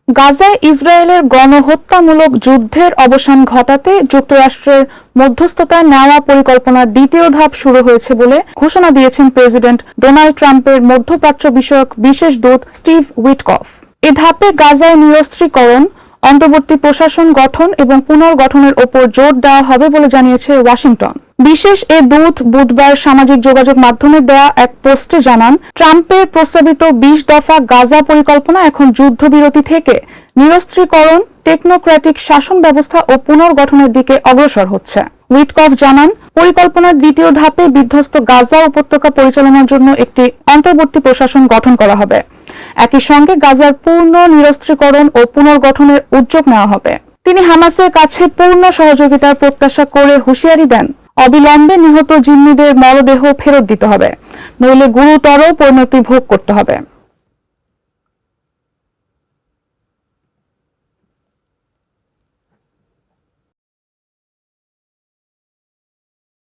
গাজায় ইসরায়েলের গণহত্যামূলক যুদ্ধের অবসান ঘটাতে যুক্তরাষ্ট্রের মধ্যস্থতায় নেওয়া পরিকল্পনার দ্বিতীয় ধাপ শুরু হয়েছে বলে ঘোষণা দিয়েছেন প্রেসিডেন্ট ডোনাল্ড ট্রাম্পের মধ্যপ্রাচ্য বিষয়ক বিশেষ দূত স্টিভ উইটকফ। এ ধাপে গাজায় নিরস্ত্রীকরণ, অন্তর্বর্তী প্রশাসন গঠন এবং পুনর্গঠনের ওপর জোর দেওয়া হবে বলে জানিয়েছে ওয়াশিংটন। বিশেষ এ দূত বুধবার সামাজিক যোগাযোগ মাধ্যমে দেয়া এক পোস্টে জানান, ট্রাম্পের প্রস্তাবিত 20 দফা গাজা পরিকল্পনা এখন যুদ্ধবিরতি থেকে নিরস্ত্রীকরণ, টেকনোক্র্যাটিক শাসন ব্যবস্থা ও পুনর্গঠনের দিকে অগ্রসর হচ্ছে। উইটকফ জানান, পরিকল্পনার দ্বিতীয় ধাপে বিধ্বস্ত গাজা উপত্যকা পরিচালনার জন্য একটি অন্তর্বর্তী প্রশাসন গঠন করা হবে। একই সঙ্গে গাজার পূর্ণ নিরস্ত্রীকরণ ও পুনর্গঠনের উদ্যোগ নেওয়া হবে। তিনি হামাসের কাছে পূর্ণ সহযোগিতার প্রত্যাশা করে হুঁশিয়ারি দেন, অবিলম্বে নিহত জিম্মিদের মরদেহ ফেরত দিতে হবে, নইলে গুরুতর পরিণতি ভোগ করতে হবে।